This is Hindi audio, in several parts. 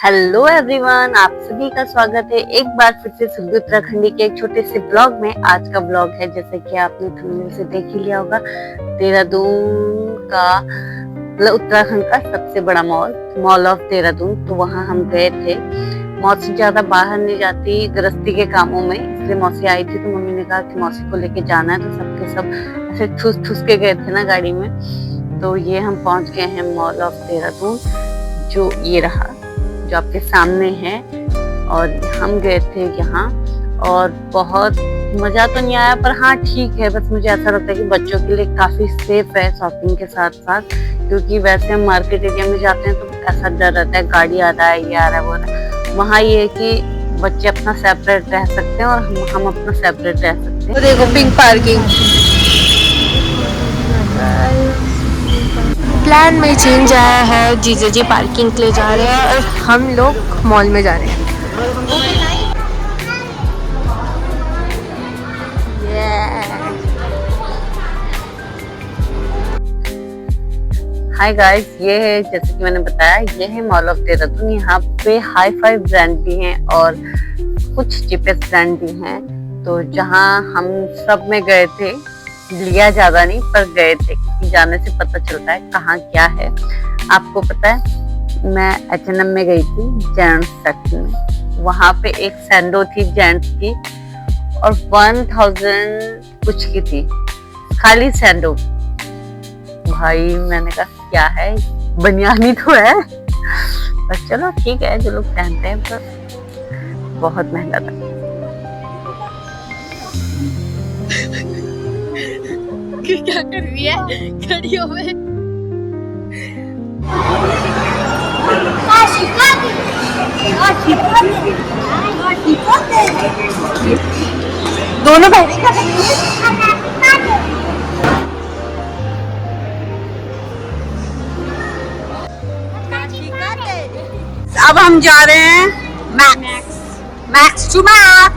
हेलो एवरीवन, आप सभी का स्वागत है एक बार फिर से सुल्ली उत्तराखंडी के एक छोटे से ब्लॉग में। आज का ब्लॉग है, जैसे कि आपने थंबनेल से देख ही लिया होगा, देहरादून का मतलब उत्तराखंड का सबसे बड़ा मॉल ऑफ देहरादून। तो वहाँ हम गए थे। मौसी ज्यादा बाहर नहीं जाती गृहस्थी के कामों में, इसलिए मौसी आई थी तो मम्मी ने कहा कि मौसी को लेके जाना है, तो सबके सब ऐसे ठूस ठूस के गए थे ना गाड़ी में। तो ये हम पहुंच गए हैं मॉल ऑफ देहरादून, जो ये रहा, जो आपके सामने है। और हम गए थे यहाँ और बहुत मजा तो नहीं आया, पर हाँ ठीक है। बस मुझे ऐसा लगता है कि बच्चों के लिए काफी सेफ है शॉपिंग के साथ साथ, क्योंकि वैसे हम मार्केट एरिया में जाते हैं तो ऐसा डर रहता है गाड़ी आ रहा है, ये आ रहा है, वो आ रहा है। वहाँ ये है कि बच्चे अपना सेपरेट रह सकते हैं और हम अपना सेपरेट रह सकते हैं। देखो पिंक पार्किंग प्लान में चेंज आया है। जीजा जी पार्किंग के लिए जा रहे हैं और हम लोग मॉल में जा रहे हैं। हाय गाइस, ये है जैसे कि मैंने बताया, ये है मॉल ऑफ देहरादून। यहाँ पे हाई फाई ब्रांड भी हैं और कुछ चीपेस्ट ब्रांड भी हैं। तो जहाँ हम सब में गए थे, लिया ज्यादा नहीं पर गए थे, क्योंकि जाने से पता चलता है कहाँ क्या है। आपको पता है, मैं H&M में गई थी जेंट्स सेक्शन में। वहां पे एक सैंडो थी जेंट्स की और 1000 कुछ की थी, खाली सैंडो। भाई मैंने कहा क्या है, बनियानी तो है पर चलो ठीक है, जो लोग पहनते हैं, पर बहुत महंगा था। क्या कर रही है खड़ियों में? दोनों बहनें क्या कर रही हैं? अब हम जा रहे हैं मैक्स टू मैक्स।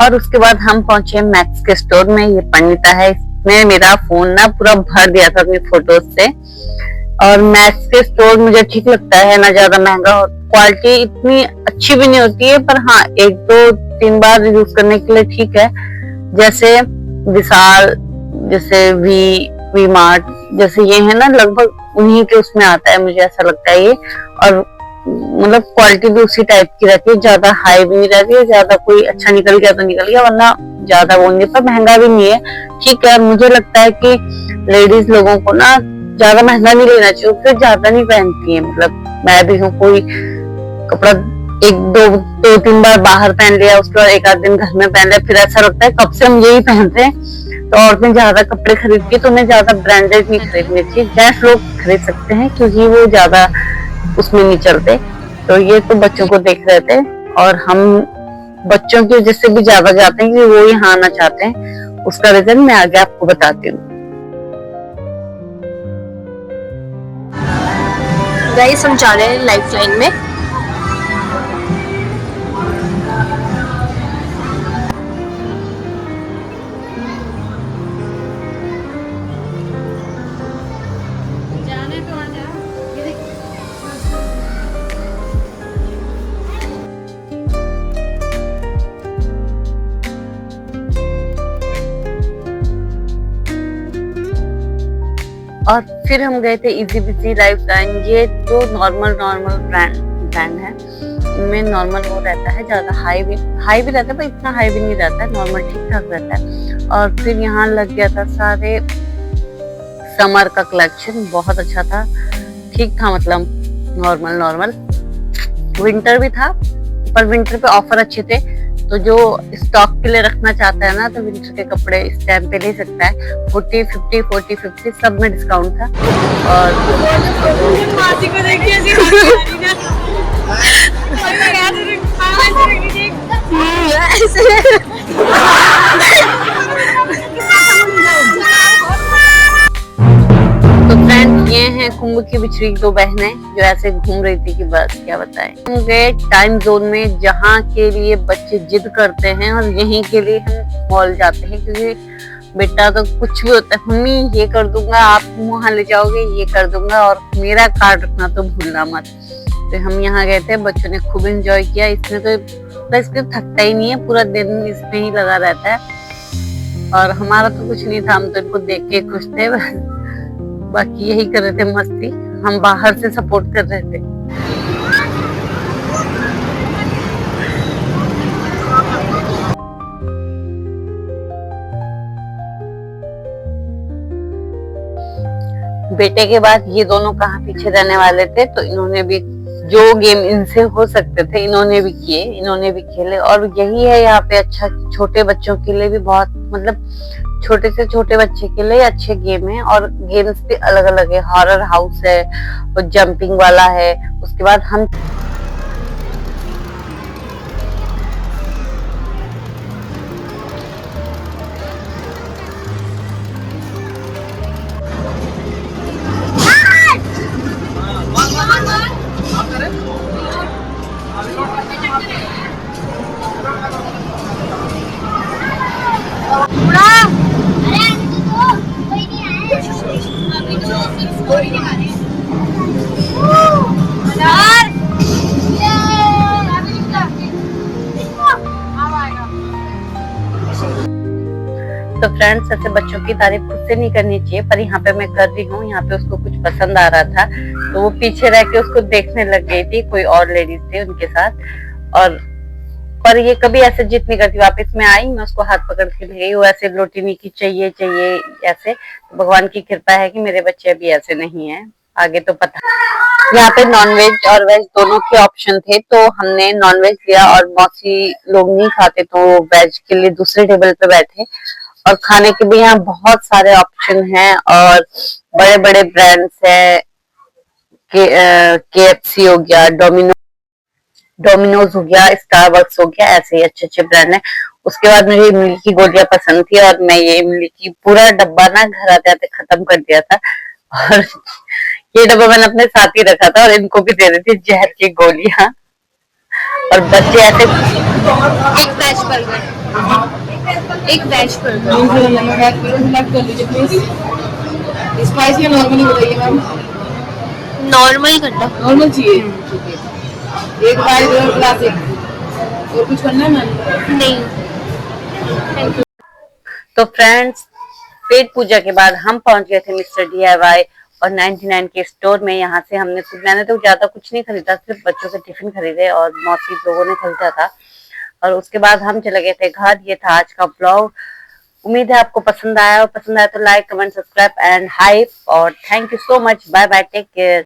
और उसके बाद हम पहुंचे मैक्स के स्टोर में। ये पंडिता है, इसने मेरा फोन ना पूरा भर दिया था अपनी फोटोज से। और मैक्स के स्टोर मुझे ठीक लगता है, ना ज्यादा महंगा और क्वालिटी इतनी अच्छी भी नहीं होती है, पर हाँ 1-2-3 बार यूज करने के लिए ठीक है। जैसे विशाल, जैसे वी मार्ट, जैसे ये है ना, लगभग उन्हीं के उसमें आता है, मुझे ऐसा लगता है ये। और मतलब क्वालिटी भी उसी टाइप की रहती है, ज्यादा हाई भी नहीं रहती है, ज्यादा कोई अच्छा निकल गया तो निकल गया, वरना ज्यादा वो नहीं, पर महंगा भी नहीं है, ठीक है। मुझे लगता है कि लेडीज लोगों को ना ज्यादा महंगा नहीं लेना चाहिए, फिर ज्यादा नहीं पहनती है। मतलब मैं भी हूँ, कोई कपड़ा 1-2-3 बार बाहर पहन लिया, उसके बाद 1 आध दिन घर में पहन लिया, फिर ऐसा लगता है कब से हम यही पहनते हैं। तो औरतें ज्यादा कपड़े खरीदती है तो उन्हें ज्यादा ब्रांडेड नहीं खरीदनी चाहिए। जेंट्स लोग खरीद सकते हैं क्योंकि वो ज्यादा उसमें नहीं चलते। तो ये तो बच्चों को देख रहे थे और हम बच्चों की वजह से भी ज्यादा जाते हैं कि वो यहाँ आना चाहते हैं। उसका रीजन मैं आगे आपको बताती हूँ। गाइस हम जा रहे हैं लाइफ लाइन में। और फिर हम गए थे इजी बिजी लाइफ लाइन। ये जो नॉर्मल ब्रांड है, इनमें नॉर्मल वो रहता है, ज्यादा हाई भी रहता है, पर इतना हाई भी नहीं रहता है, नॉर्मल ठीक ठाक रहता है। और फिर यहाँ लग गया था सारे समर का कलेक्शन, बहुत अच्छा था, ठीक था, मतलब नॉर्मल। विंटर भी था, पर विंटर पे ऑफर अच्छे थे। तो जो स्टॉक के लिए रखना चाहता है ना, तो विंटर के कपड़े इस टाइम पे ले सकता है। 40-50 सब में डिस्काउंट था। और तो फ्रेंड, ये हैं कुंभ की बिछड़ी 2 बहनें जो ऐसे घूम रही थी कि बस क्या बताएं। हम गए टाइम जोन में, जहाँ के लिए बच्चे जिद करते हैं और यहीं के लिए हम मॉल जाते हैं, क्योंकि बेटा तो कुछ भी होता है, मम्मी ये कर दूंगा, आप वहां ले जाओगे ये कर दूंगा, और मेरा कार्ड रखना तो भूलना मत। तो हम यहाँ गए थे, बच्चों ने खूब एंजॉय किया। इसमें तो इसके थकता ही नहीं है, पूरा दिन इसमें ही लगा रहता है। और हमारा तो कुछ नहीं था, हम तो इनको देख के खुश थे बस। बाकी यही कर रहे थे मस्ती, हम बाहर से सपोर्ट कर रहे थे। बेटे के बाद ये दोनों कहाँ पीछे रहने वाले थे, तो इन्होंने भी जो गेम इनसे हो सकते थे इन्होंने भी किए, इन्होंने भी खेले। और यही है यहाँ पे अच्छा, छोटे बच्चों के लिए भी बहुत, मतलब छोटे से छोटे बच्चे के लिए अच्छे गेम है। और गेम्स भी अलग अलग है, हॉरर हाउस है और जंपिंग वाला है। उसके बाद हम तो फ्रेंड्स, ऐसे बच्चों की तारीफ खुद से नहीं करनी चाहिए, पर यहाँ पे मैं कर रही हूँ। यहाँ पे उसको कुछ पसंद आ रहा था, तो वो पीछे रह के उसको देखने लग गई थी, कोई और लेडीज थे उनके साथ। और पर ये कभी ऐसे जिद नहीं करती। वापस में आई, मैं उसको हाथ पकड़ के ले गई, वो ऐसे लोटी नहीं की चाहिए चाहिए ऐसे। तो भगवान की कृपा है कि मेरे बच्चे अभी ऐसे नहीं है, आगे तो पता। यहाँ पे नॉन वेज और वेज दोनों के ऑप्शन थे, तो हमने नॉन वेज लिया। और मौसी लोग नहीं खाते, तो वेज के लिए दूसरे टेबल पे बैठे। और खाने के भी यहाँ बहुत सारे ऑप्शन हैं, और बड़े बड़े ब्रांड्स हैं, KFC हो गया, डोमिनोज हो गया, स्टारबक्स हो गया, ऐसे ही अच्छे अच्छे ब्रांड हैं। उसके बाद मुझे इमली की गोलियां पसंद थी, और मैं ये इमली की पूरा डब्बा ना घर आते आते खत्म कर दिया था। और ये डब्बा मैंने अपने साथ ही रखा था, और इनको भी दे रही थी जहर की गोलियां। और बच्चे ऐसे एक वेज बर्गर, एक वेज स्पाइसी नॉर्मली बताइए मैम। नॉर्मल करना। नॉर्मल चाहिए, एक बार दो क्लासिक। और कुछ करना है मैम? नहीं। तो फ्रेंड्स, पेट पूजा के बाद हम पहुंच गए थे मिस्टर DIY और 99 के स्टोर में। यहाँ से मैंने तो ज्यादा कुछ नहीं खरीदा, सिर्फ बच्चों के टिफिन खरीदे और मौसी लोगों ने खरीदा था। और उसके बाद हम चले गए थे घर। ये था आज का ब्लॉग। उम्मीद है आपको पसंद आया, और पसंद आया तो like, comment, subscribe and hype. और thank you so much. Bye bye, take care.